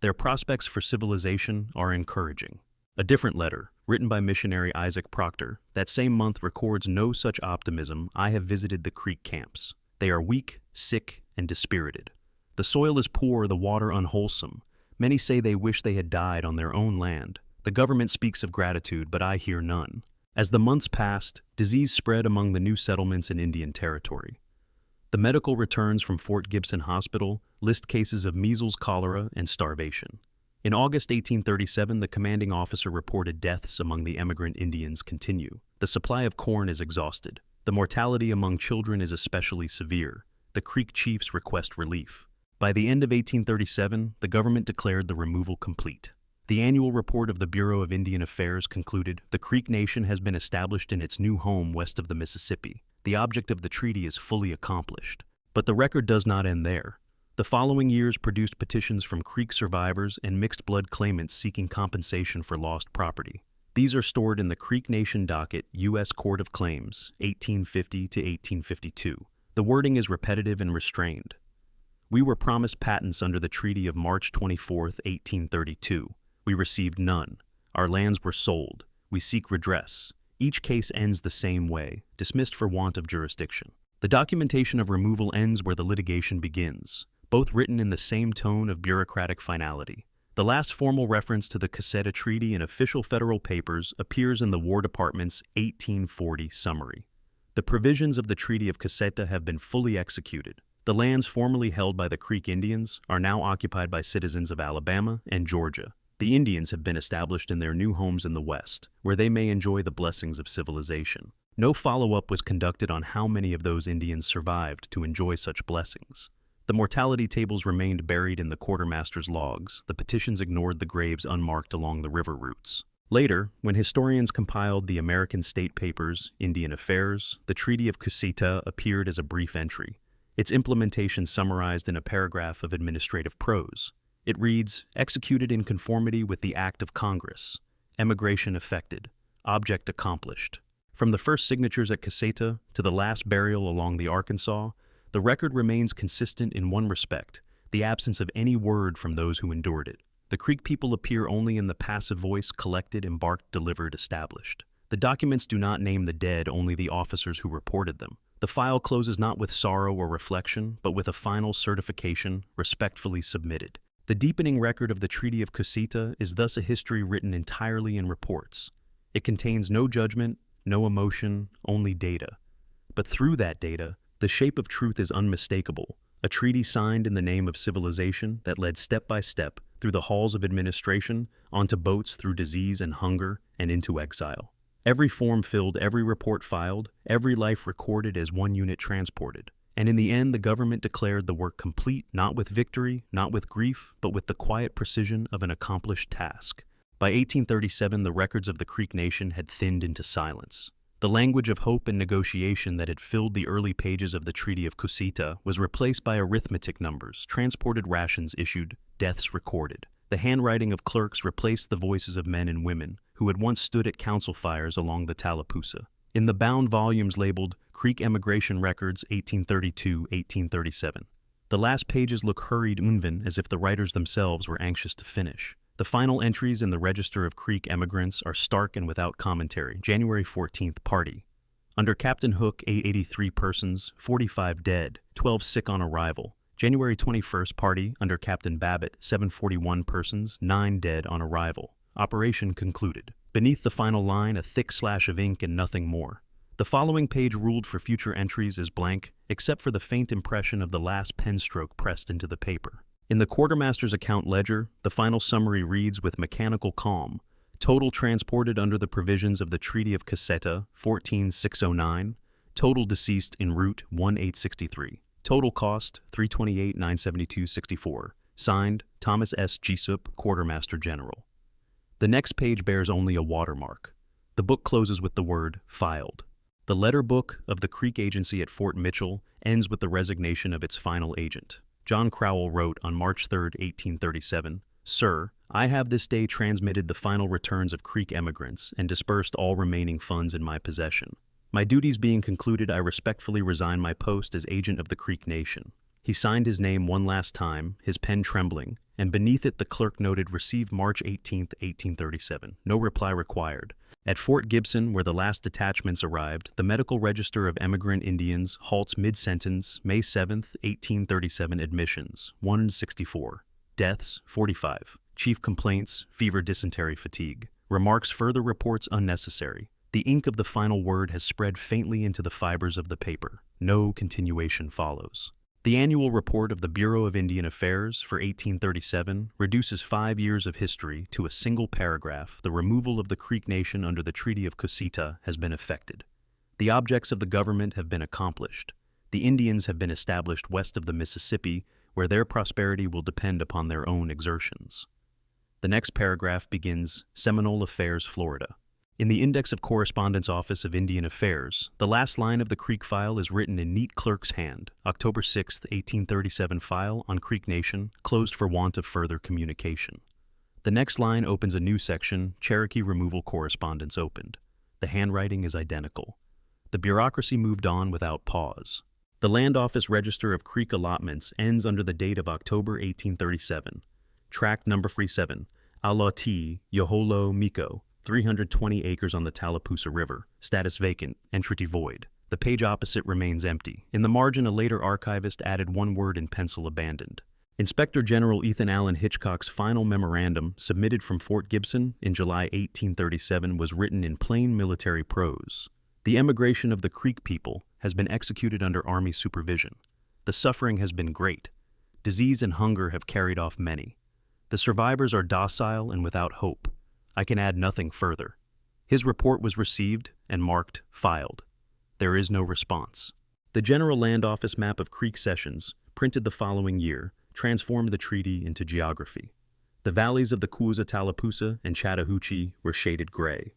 Their prospects for civilization are encouraging. A different letter, written by missionary Isaac Proctor, that same month records no such optimism. I have visited the Creek camps. They are weak, sick, and dispirited. The soil is poor, the water unwholesome. Many say they wish they had died on their own land. The government speaks of gratitude, but I hear none. As the months passed, disease spread among the new settlements in Indian Territory. The medical returns from Fort Gibson Hospital list cases of measles, cholera, and starvation. In August 1837, the commanding officer reported deaths among the emigrant Indians continue. The supply of corn is exhausted. The mortality among children is especially severe. The Creek chiefs request relief. By the end of 1837, the government declared the removal complete. The annual report of the Bureau of Indian Affairs concluded, the Creek Nation has been established in its new home west of the Mississippi. The object of the treaty is fully accomplished. But the record does not end there. The following years produced petitions from Creek survivors and mixed-blood claimants seeking compensation for lost property. These are stored in the Creek Nation Docket, U.S. Court of Claims, 1850 to 1852. The wording is repetitive and restrained. We were promised patents under the Treaty of March 24, 1832. We received none. Our lands were sold. We seek redress. Each case ends the same way, dismissed for want of jurisdiction. The documentation of removal ends where the litigation begins, both written in the same tone of bureaucratic finality. The last formal reference to the Cusseta Treaty in official federal papers appears in the War Department's 1840 summary. The provisions of the Treaty of Cusseta have been fully executed. The lands formerly held by the Creek Indians are now occupied by citizens of Alabama and Georgia. The Indians have been established in their new homes in the West, where they may enjoy the blessings of civilization. No follow-up was conducted on how many of those Indians survived to enjoy such blessings. The mortality tables remained buried in the quartermaster's logs. The petitions ignored the graves unmarked along the river routes. Later, when historians compiled the American State Papers, Indian Affairs, the Treaty of Cusseta appeared as a brief entry. Its implementation summarized in a paragraph of administrative prose. It reads, executed in conformity with the Act of Congress. Emigration effected. Object accomplished. From the first signatures at Cusseta to the last burial along the Arkansas, the record remains consistent in one respect, the absence of any word from those who endured it. The Creek people appear only in the passive voice, collected, embarked, delivered, established. The documents do not name the dead, only the officers who reported them. The file closes not with sorrow or reflection, but with a final certification, respectfully submitted. The deepening record of the Treaty of Cusseta is thus a history written entirely in reports. It contains no judgment, no emotion, only data. But through that data, the shape of truth is unmistakable, a treaty signed in the name of civilization that led step by step through the halls of administration, onto boats through disease and hunger, and into exile. Every form filled, every report filed, every life recorded as one unit transported. And in the end, the government declared the work complete, not with victory, not with grief, but with the quiet precision of an accomplished task. By 1837, the records of the Creek Nation had thinned into silence. The language of hope and negotiation that had filled the early pages of the Treaty of Cusseta was replaced by arithmetic numbers, transported rations issued, deaths recorded. The handwriting of clerks replaced the voices of men and women who had once stood at council fires along the Tallapoosa. In the bound volumes labeled Creek Emigration Records 1832-1837, the last pages look hurried unven, as if the writers themselves were anxious to finish. The final entries in the Register of Creek Emigrants are stark and without commentary. January 14th, party. Under Captain Hook, 883 persons, 45 dead, 12 sick on arrival. January 21st, party. Under Captain Babbitt, 741 persons, 9 dead on arrival. Operation concluded. Beneath the final line, a thick slash of ink and nothing more. The following page ruled for future entries is blank, except for the faint impression of the last pen stroke pressed into the paper. In the quartermaster's account ledger, the final summary reads with mechanical calm, total transported under the provisions of the Treaty of Cusseta, 14609, total deceased en route, 1863, total cost, $328,972.64, signed, Thomas S. Jesup, Quartermaster General. The next page bears only a watermark. The book closes with the word, filed. The letter book of the Creek Agency at Fort Mitchell ends with the resignation of its final agent. John Crowell wrote on March 3, 1837, Sir, I have this day transmitted the final returns of Creek emigrants and disbursed all remaining funds in my possession. My duties being concluded, I respectfully resign my post as agent of the Creek Nation. He signed his name one last time, his pen trembling, and beneath it the clerk noted, received March 18, 1837. No reply required. At Fort Gibson, where the last detachments arrived, the Medical Register of Emigrant Indians halts mid-sentence, May 7, 1837, admissions, 164. Deaths, 45. Chief complaints, fever, dysentery, fatigue. Remarks, further reports unnecessary. The ink of the final word has spread faintly into the fibers of the paper. No continuation follows. The annual report of the Bureau of Indian Affairs for 1837 reduces 5 years of history to a single paragraph. The removal of the Creek Nation under the Treaty of Cusseta has been effected. The objects of the government have been accomplished. The Indians have been established west of the Mississippi, where their prosperity will depend upon their own exertions. The next paragraph begins, Seminole Affairs, Florida. In the Index of Correspondence Office of Indian Affairs, the last line of the Creek file is written in neat clerk's hand. October 6, 1837 file on Creek Nation, closed for want of further communication. The next line opens a new section, Cherokee removal correspondence opened. The handwriting is identical. The bureaucracy moved on without pause. The Land Office Register of Creek allotments ends under the date of October 1837. Tract number 47, Alauti, Yoholo, Miko. 320 acres on the Tallapoosa River. Status vacant. Entry void. The page opposite remains empty. In the margin, a later archivist added one word in pencil, abandoned. Inspector General Ethan Allen Hitchcock's final memorandum, submitted from Fort Gibson in July 1837, was written in plain military prose. The emigration of the Creek people has been executed under Army supervision. The suffering has been great. Disease and hunger have carried off many. The survivors are docile and without hope. I can add nothing further. His report was received and marked filed. There is no response. The General Land Office map of Creek cessions, printed the following year, transformed the treaty into geography. The valleys of the Coosa, Tallapoosa, and Chattahoochee were shaded gray.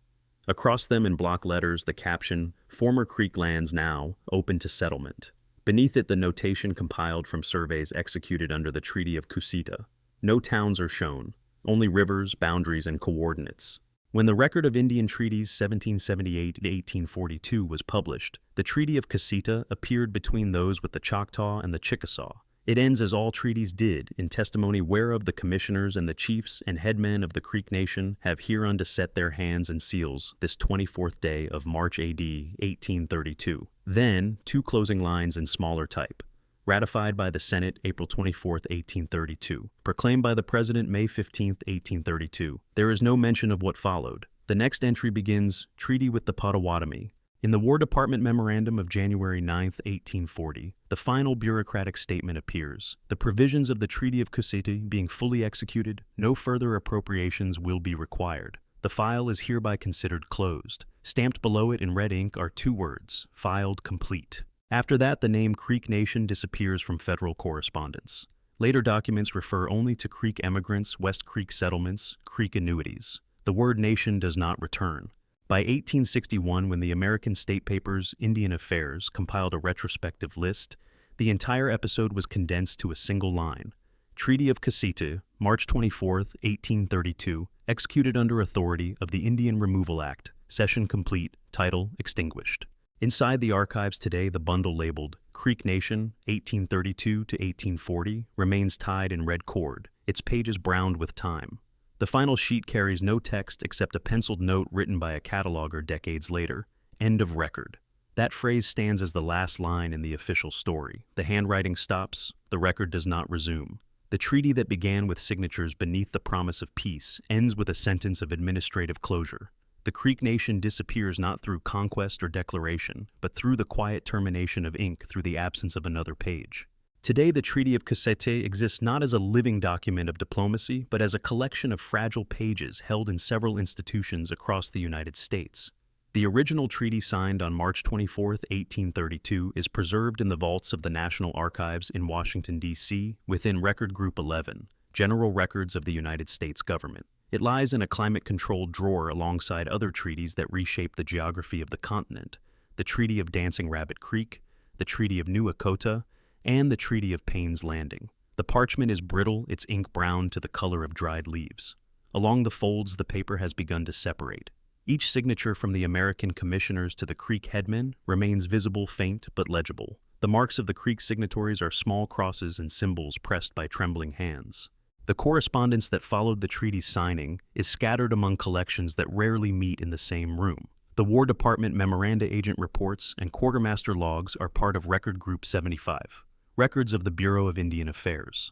Across them in block letters the caption, Former Creek lands now open to settlement. Beneath it the notation compiled from surveys executed under the Treaty of Cusseta. No towns are shown. Only rivers, boundaries, and coordinates. When the Record of Indian Treaties 1778 to 1842 was published, the Treaty of Cusseta appeared between those with the Choctaw and the Chickasaw. It ends as all treaties did, in testimony whereof the commissioners and the chiefs and headmen of the Creek Nation have hereunto set their hands and seals this 24th day of March A.D. 1832. Then, two closing lines in smaller type. Ratified by the Senate April 24, 1832. Proclaimed by the President May 15, 1832. There is no mention of what followed. The next entry begins, Treaty with the Potawatomi. In the War Department Memorandum of January 9, 1840, the final bureaucratic statement appears. The provisions of the Treaty of Cusseta being fully executed, no further appropriations will be required. The file is hereby considered closed. Stamped below it in red ink are two words, filed complete. After that, the name Creek Nation disappears from federal correspondence. Later documents refer only to Creek emigrants, West Creek settlements, Creek annuities. The word nation does not return. By 1861, when the American state papers Indian Affairs compiled a retrospective list, the entire episode was condensed to a single line. Treaty of Cusseta, March 24, 1832, executed under authority of the Indian Removal Act, session complete, title extinguished. Inside the archives today, the bundle labeled Creek Nation, 1832 to 1840, remains tied in red cord, its pages browned with time. The final sheet carries no text except a penciled note written by a cataloger decades later, end of record. That phrase stands as the last line in the official story. The handwriting stops, the record does not resume. The treaty that began with signatures beneath the promise of peace ends with a sentence of administrative closure. The Creek Nation disappears not through conquest or declaration, but through the quiet termination of ink through the absence of another page. Today, the Treaty of Cusseta exists not as a living document of diplomacy, but as a collection of fragile pages held in several institutions across the United States. The original treaty signed on March 24, 1832, is preserved in the vaults of the National Archives in Washington, D.C., within Record Group 11, General Records of the United States Government. It lies in a climate-controlled drawer alongside other treaties that reshape the geography of the continent, the Treaty of Dancing Rabbit Creek, the Treaty of New Echota, and the Treaty of Payne's Landing. The parchment is brittle, its ink brown to the color of dried leaves. Along the folds, the paper has begun to separate. Each signature from the American commissioners to the Creek headmen remains visible, faint but legible. The marks of the Creek signatories are small crosses and symbols pressed by trembling hands. The correspondence that followed the treaty's signing is scattered among collections that rarely meet in the same room. The War Department Memoranda Agent Reports and Quartermaster Logs are part of Record Group 75, records of the Bureau of Indian Affairs.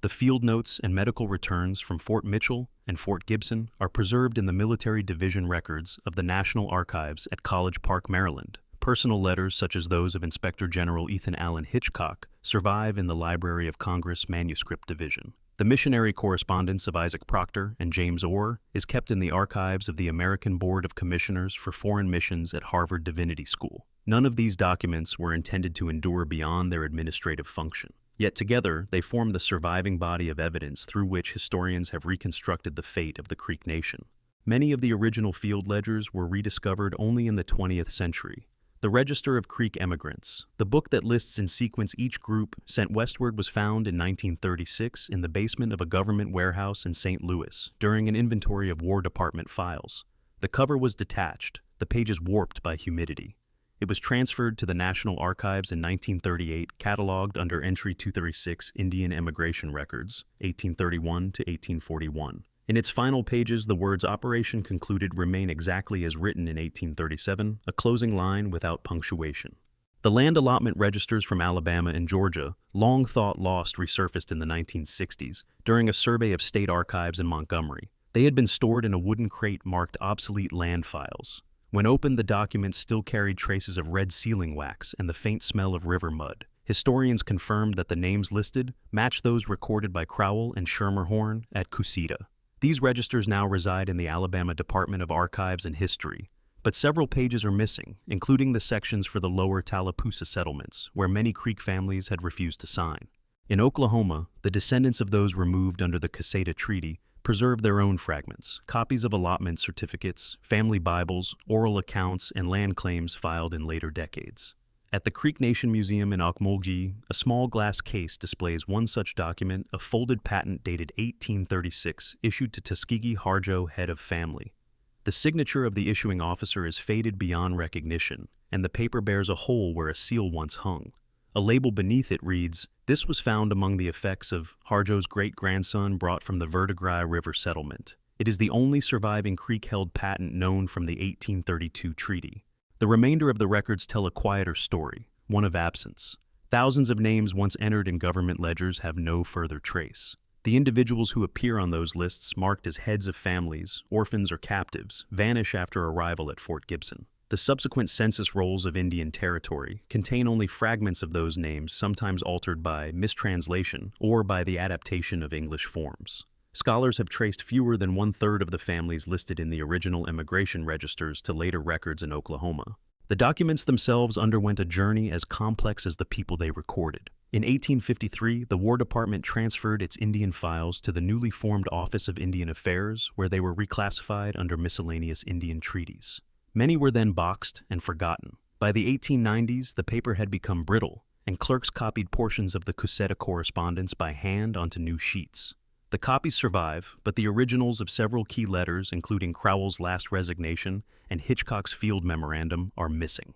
The field notes and medical returns from Fort Mitchell and Fort Gibson are preserved in the Military Division records of the National Archives at College Park, Maryland. Personal letters such as those of Inspector General Ethan Allen Hitchcock survive in the Library of Congress Manuscript Division. The missionary correspondence of Isaac Proctor and James Orr is kept in the archives of the American Board of Commissioners for Foreign Missions at Harvard Divinity School. None of these documents were intended to endure beyond their administrative function. Yet together, they form the surviving body of evidence through which historians have reconstructed the fate of the Creek Nation. Many of the original field ledgers were rediscovered only in the 20th century. The Register of Creek Emigrants, the book that lists in sequence each group sent westward, was found in 1936 in the basement of a government warehouse in St. Louis during an inventory of War Department files. The cover was detached, the pages warped by humidity. It was transferred to the National Archives in 1938, catalogued under Entry 236 Indian Immigration Records, 1831 to 1841. In its final pages, the words "Operation Concluded" remain exactly as written in 1837, a closing line without punctuation. The land allotment registers from Alabama and Georgia, long thought lost, resurfaced in the 1960s during a survey of state archives in Montgomery. They had been stored in a wooden crate marked "Obsolete Land Files." When opened, the documents still carried traces of red sealing wax and the faint smell of river mud. Historians confirmed that the names listed matched those recorded by Crowell and Schermerhorn at Cusseta. These registers now reside in the Alabama Department of Archives and History, but several pages are missing, including the sections for the lower Tallapoosa settlements, where many Creek families had refused to sign. In Oklahoma, the descendants of those removed under the Cusseta Treaty preserved their own fragments, copies of allotment certificates, family Bibles, oral accounts, and land claims filed in later decades. At the Creek Nation Museum in Okmulgee, a small glass case displays one such document, a folded patent dated 1836, issued to Tuskegee Harjo, head of family. The signature of the issuing officer is faded beyond recognition, and the paper bears a hole where a seal once hung. A label beneath it reads, "This was found among the effects of Harjo's great-grandson brought from the Verdigris River settlement. It is the only surviving Creek-held patent known from the 1832 treaty." The remainder of the records tell a quieter story, one of absence. Thousands of names once entered in government ledgers have no further trace. The individuals who appear on those lists, marked as heads of families, orphans, or captives, vanish after arrival at Fort Gibson. The subsequent census rolls of Indian Territory contain only fragments of those names, sometimes altered by mistranslation or by the adaptation of English forms. Scholars have traced fewer than one-third of the families listed in the original immigration registers to later records in Oklahoma. The documents themselves underwent a journey as complex as the people they recorded. In 1853, the War Department transferred its Indian files to the newly formed Office of Indian Affairs, where they were reclassified under miscellaneous Indian treaties. Many were then boxed and forgotten. By the 1890s, the paper had become brittle, and clerks copied portions of the Cusseta correspondence by hand onto new sheets. The copies survive, but the originals of several key letters, including Crowell's last resignation and Hitchcock's field memorandum, are missing.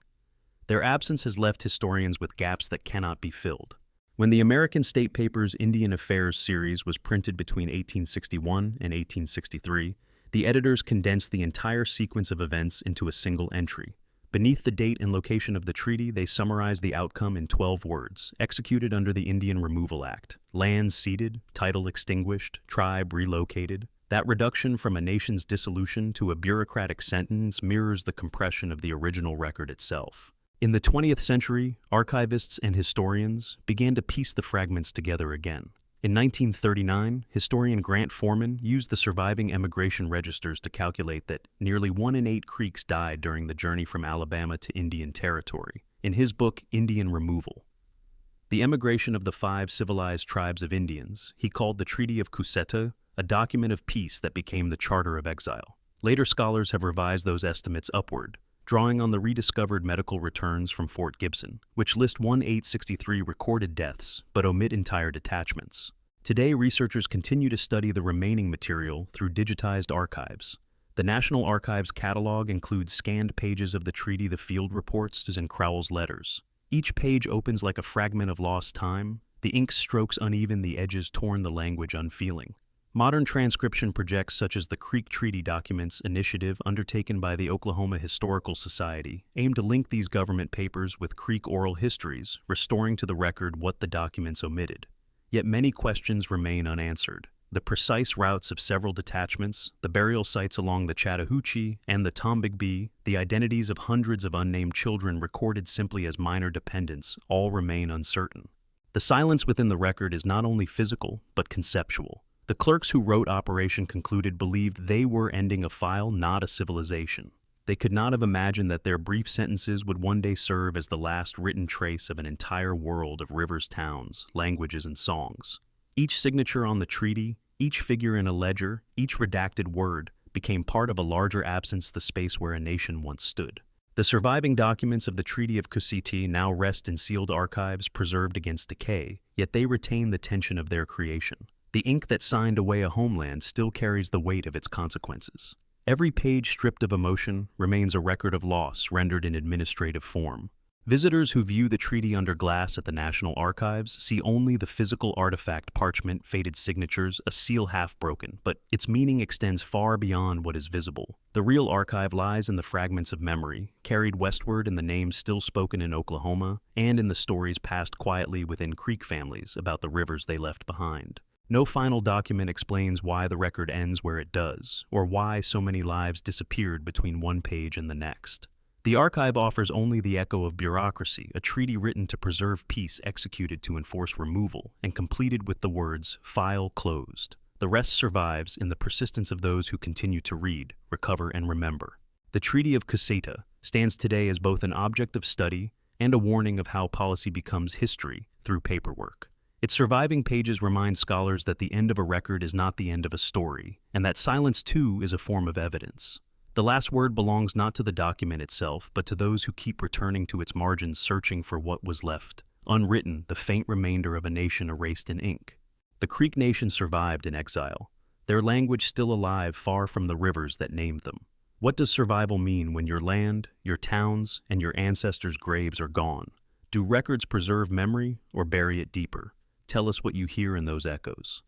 Their absence has left historians with gaps that cannot be filled. When the American State Papers Indian Affairs series was printed between 1861 and 1863, the editors condensed the entire sequence of events into a single entry. Beneath the date and location of the treaty, they summarized the outcome in 12 words, executed under the Indian Removal Act: land ceded, title extinguished, tribe relocated. That reduction from a nation's dissolution to a bureaucratic sentence mirrors the compression of the original record itself. In the 20th century, archivists and historians began to piece the fragments together again. In 1939, historian Grant Foreman used the surviving emigration registers to calculate that nearly 1 in 8 Creeks died during the journey from Alabama to Indian Territory, in his book Indian Removal. The emigration of the 5 civilized tribes of Indians, he called the Treaty of Cusseta a document of peace that became the Charter of Exile. Later scholars have revised those estimates upward, drawing on the rediscovered medical returns from Fort Gibson, which list 1863 recorded deaths but omit entire detachments. Today, researchers continue to study the remaining material through digitized archives. The National Archives catalog includes scanned pages of the treaty, the field reports, and Crowell's letters. Each page opens like a fragment of lost time. The ink strokes uneven, the edges torn, the language unfeeling. Modern transcription projects such as the Creek Treaty Documents initiative undertaken by the Oklahoma Historical Society aim to link these government papers with Creek oral histories, restoring to the record what the documents omitted. Yet many questions remain unanswered. The precise routes of several detachments, the burial sites along the Chattahoochee and the Tombigbee, the identities of hundreds of unnamed children recorded simply as minor dependents, all remain uncertain. The silence within the record is not only physical, but conceptual. The clerks who wrote Operation Concluded believed they were ending a file, not a civilization. They could not have imagined that their brief sentences would one day serve as the last written trace of an entire world of rivers, towns, languages, and songs. Each signature on the treaty, each figure in a ledger, each redacted word became part of a larger absence, the space where a nation once stood. The surviving documents of the Treaty of Cusseta now rest in sealed archives preserved against decay, yet they retain the tension of their creation. The ink that signed away a homeland still carries the weight of its consequences. Every page stripped of emotion remains a record of loss rendered in administrative form. Visitors who view the treaty under glass at the National Archives see only the physical artifact: parchment, faded signatures, a seal half broken, but its meaning extends far beyond what is visible. The real archive lies in the fragments of memory, carried westward in the names still spoken in Oklahoma, and in the stories passed quietly within Creek families about the rivers they left behind. No final document explains why the record ends where it does, or why so many lives disappeared between one page and the next. The archive offers only the echo of bureaucracy, a treaty written to preserve peace, executed to enforce removal, and completed with the words, "File closed." The rest survives in the persistence of those who continue to read, recover, and remember. The Treaty of Cusseta stands today as both an object of study and a warning of how policy becomes history through paperwork. Its surviving pages remind scholars that the end of a record is not the end of a story, and that silence too is a form of evidence. The last word belongs not to the document itself, but to those who keep returning to its margins, searching for what was left, unwritten, the faint remainder of a nation erased in ink. The Creek Nation survived in exile, their language still alive far from the rivers that named them. What does survival mean when your land, your towns, and your ancestors' graves are gone? Do records preserve memory or bury it deeper? Tell us what you hear in those echoes.